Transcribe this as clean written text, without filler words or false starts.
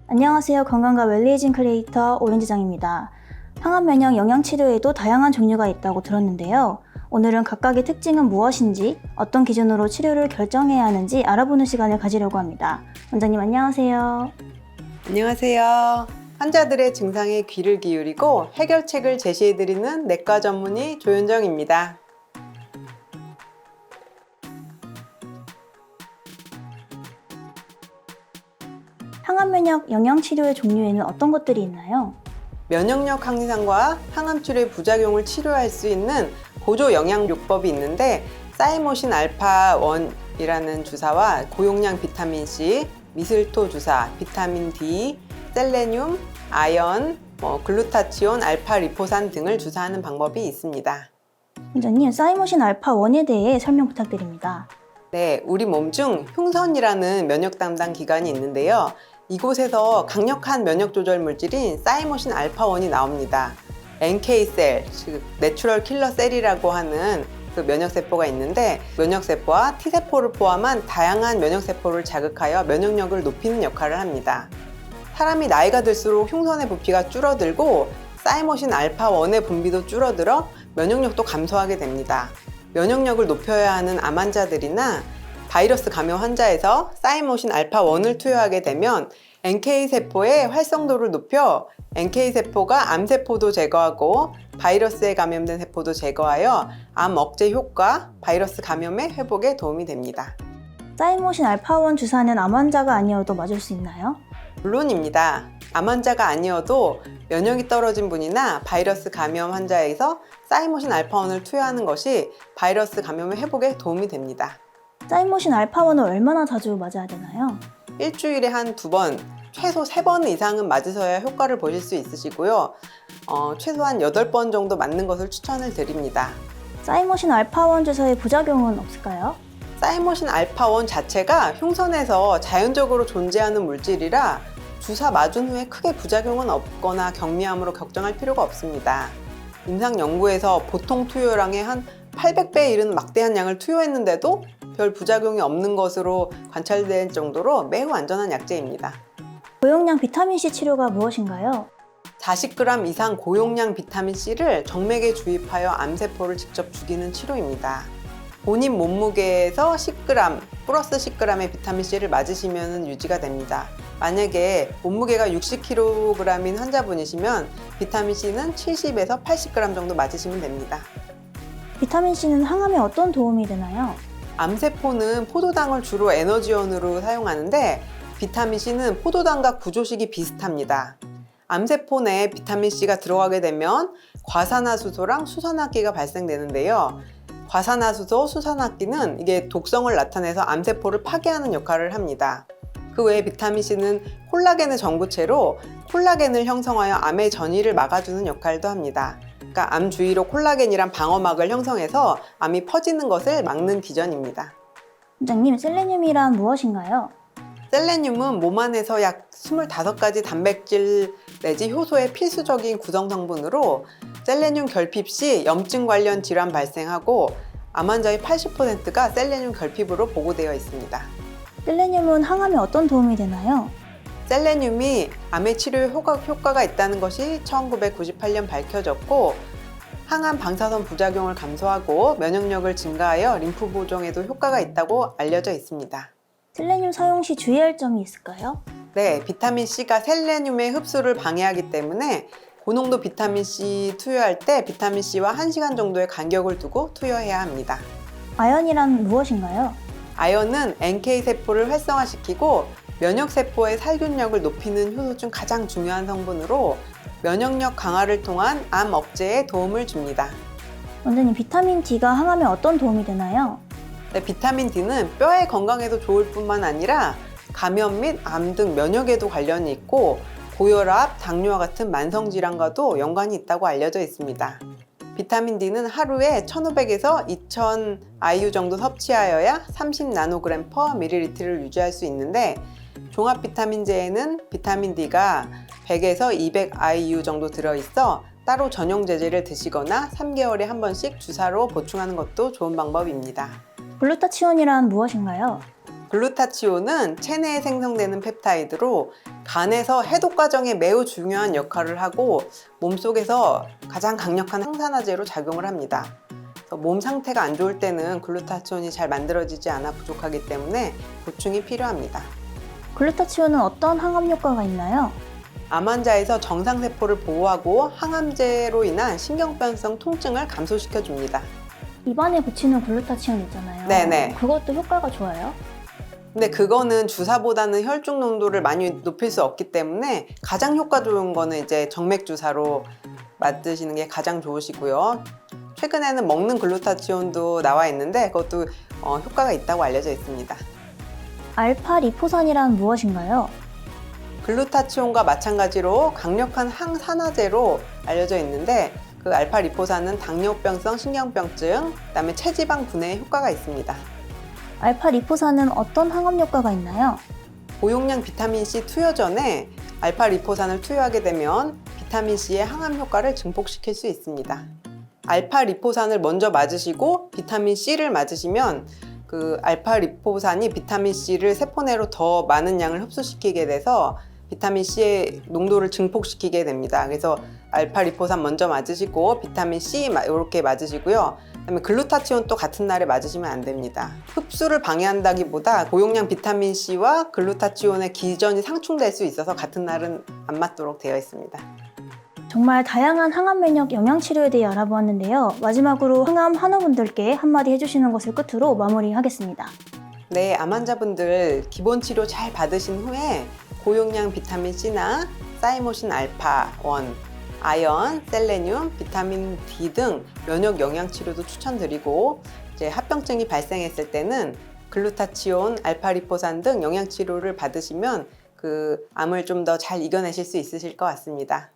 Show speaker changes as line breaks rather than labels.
안녕하세요. 건강과 웰리에이징 크리에이터 오윤지장입니다. 항암 면역 영양 치료에도 다양한 종류가 있다고 들었는데요. 오늘은 각각의 특징은 무엇인지, 어떤 기준으로 치료를 결정해야 하는지 알아보는 시간을 가지려고 합니다. 원장님 안녕하세요.
안녕하세요. 환자들의 증상에 귀를 기울이고 해결책을 제시해드리는 내과 전문의 조윤정입니다.
항암 면역 영양 치료의 종류에는 어떤 것들이 있나요?
면역력 향상과 항암 치료의 부작용을 치료할 수 있는 보조 영양요법이 있는데 사이모신 알파 1이라는 주사와 고용량 비타민 C, 미슬토 주사, 비타민 D, 셀레늄, 아연, 글루타치온, 알파 리포산 등을 주사하는 방법이 있습니다.
원장님, 사이모신 알파 1에 대해 설명 부탁드립니다.
네, 우리 몸 중 흉선이라는 면역 담당 기관이 있는데요. 이곳에서 강력한 면역 조절 물질인 사이모신 알파1이 나옵니다. NK셀, 즉 내추럴 킬러 셀이라고 하는 그 면역세포가 있는데 면역세포와 T세포를 포함한 다양한 면역세포를 자극하여 면역력을 높이는 역할을 합니다. 사람이 나이가 들수록 흉선의 부피가 줄어들고 사이모신 알파1의 분비도 줄어들어 면역력도 감소하게 됩니다. 면역력을 높여야 하는 암 환자들이나 바이러스 감염 환자에서 사이모신 알파1을 투여하게 되면 NK세포의 활성도를 높여 NK세포가 암세포도 제거하고 바이러스에 감염된 세포도 제거하여 암 억제 효과, 바이러스 감염의 회복에 도움이 됩니다.
사이모신 알파 1 주사는 암 환자가 아니어도 맞을 수 있나요?
물론입니다. 암 환자가 아니어도 면역이 떨어진 분이나 바이러스 감염 환자에서 사이모신 알파1을 투여하는 것이 바이러스 감염의 회복에 도움이 됩니다.
사이모신 알파 1을 얼마나 자주 맞아야 되나요?
일주일에 한 2번, 최소 3번 이상은 맞으셔야 효과를 보실 수 있으시고요. 최소한 8번 정도 맞는 것을 추천을 드립니다.
사이모신 알파 1 주사의 부작용은 없을까요?
사이모신 알파1 자체가 흉선에서 자연적으로 존재하는 물질이라 주사 맞은 후에 크게 부작용은 없거나 경미함으로 걱정할 필요가 없습니다. 임상 연구에서 보통 투여량의 한 800배에 이르는 막대한 양을 투여했는데도 별 부작용이 없는 것으로 관찰될 정도로 매우 안전한 약제입니다.
고용량 비타민C 치료가 무엇인가요?
40g 이상 고용량 비타민C를 정맥에 주입하여 암세포를 직접 죽이는 치료입니다. 본인 몸무게에서 10g 플러스 10g의 비타민C를 맞으시면 유지가 됩니다. 만약에 몸무게가 60kg인 환자분이시면 비타민C는 70에서 80g 정도 맞으시면 됩니다.
비타민C는 항암에 어떤 도움이 되나요?
암세포는 포도당을 주로 에너지원으로 사용하는데 비타민C는 포도당과 구조식이 비슷합니다. 암세포 내에 비타민C가 들어가게 되면 과산화수소랑 수산화기가 발생되는데요. 과산화수소, 수산화기는 이게 독성을 나타내서 암세포를 파괴하는 역할을 합니다. 그 외에 비타민C는 콜라겐의 전구체로 콜라겐을 형성하여 암의 전이를 막아주는 역할도 합니다. 그러니까 암 주위로 콜라겐이란 방어막을 형성해서 암이 퍼지는 것을 막는 기전입니다.
원장님, 셀레늄이란 무엇인가요?
셀레늄은 몸 안에서 약 25가지 단백질 내지 효소의 필수적인 구성 성분으로 셀레늄 결핍 시 염증 관련 질환 발생하고 암 환자의 80%가 셀레늄 결핍으로 보고되어 있습니다.
셀레늄은 항암에 어떤 도움이 되나요?
셀레늄이 암의 치료에 효과가 있다는 것이 1998년 밝혀졌고 항암 방사선 부작용을 감소하고 면역력을 증가하여 림프 보정에도 효과가 있다고 알려져 있습니다.
셀레늄 사용 시 주의할 점이 있을까요?
네, 비타민C가 셀레늄의 흡수를 방해하기 때문에 고농도 비타민C 투여할 때 비타민C와 1시간 정도의 간격을 두고 투여해야 합니다.
아연이란 무엇인가요?
아연은 NK세포를 활성화시키고 면역세포의 살균력을 높이는 효소 중 가장 중요한 성분으로 면역력 강화를 통한 암 억제에 도움을 줍니다.
원장님, 비타민 D가 항암에 어떤 도움이 되나요?
네, 비타민 D는 뼈의 건강에도 좋을 뿐만 아니라 감염 및 암 등 면역에도 관련이 있고 고혈압, 당뇨와 같은 만성질환과도 연관이 있다고 알려져 있습니다. 비타민 D는 하루에 1500에서 2000 IU 정도 섭취하여야 30 나노그램 per ml를 유지할 수 있는데 종합 비타민제에는 비타민 D가 100에서 200 IU 정도 들어있어 따로 전용 제제를 드시거나 3개월에 한 번씩 주사로 보충하는 것도 좋은 방법입니다.
글루타치온이란 무엇인가요?
글루타치온은 체내에 생성되는 펩타이드로 간에서 해독 과정에 매우 중요한 역할을 하고 몸속에서 가장 강력한 항산화제로 작용을 합니다. 그래서 몸 상태가 안 좋을 때는 글루타치온이 잘 만들어지지 않아 부족하기 때문에 보충이 필요합니다.
글루타치온은 어떤 항암 효과가 있나요?
암 환자에서 정상세포를 보호하고 항암제로 인한 신경변성 통증을 감소시켜 줍니다.
입안에 붙이는 글루타치온 있잖아요.
네네.
그것도 효과가 좋아요?
근데 그거는 주사보다는 혈중 농도를 많이 높일 수 없기 때문에 가장 효과 좋은 거는 이제 정맥 주사로 맞으시는 게 가장 좋으시고요. 최근에는 먹는 글루타치온도 나와 있는데 그것도 효과가 있다고 알려져 있습니다.
알파 리포산이란 무엇인가요?
글루타치온과 마찬가지로 강력한 항산화제로 알려져 있는데 그 알파 리포산은 당뇨병성 신경병증, 그다음에 체지방 분해에 효과가 있습니다.
알파 리포산은 어떤 항암 효과가 있나요?
고용량 비타민C 투여전에 알파 리포산을 투여하게 되면 비타민C의 항암 효과를 증폭시킬 수 있습니다. 알파 리포산을 먼저 맞으시고 비타민C를 맞으시면 그 알파 리포산이 비타민C를 세포 내로 더 많은 양을 흡수시키게 돼서 비타민C의 농도를 증폭시키게 됩니다. 그래서 알파 리포산 먼저 맞으시고 비타민C 이렇게 맞으시고요. 그다음에 글루타치온 또 같은 날에 맞으시면 안 됩니다. 흡수를 방해한다기보다 고용량 비타민C와 글루타치온의 기전이 상충될 수 있어서 같은 날은 안 맞도록 되어 있습니다.
정말 다양한 항암 면역 영양 치료에 대해 알아보았는데요. 마지막으로 항암 환우분들께 한마디 해주시는 것을 끝으로 마무리하겠습니다.
네, 암 환자분들 기본 치료 잘 받으신 후에 고용량 비타민C나 사이모신 알파1, 아연, 셀레늄, 비타민 D 등 면역 영양 치료도 추천드리고 이제 합병증이 발생했을 때는 글루타치온, 알파 리포산 등 영양 치료를 받으시면 그 암을 좀 더 잘 이겨내실 수 있으실 것 같습니다.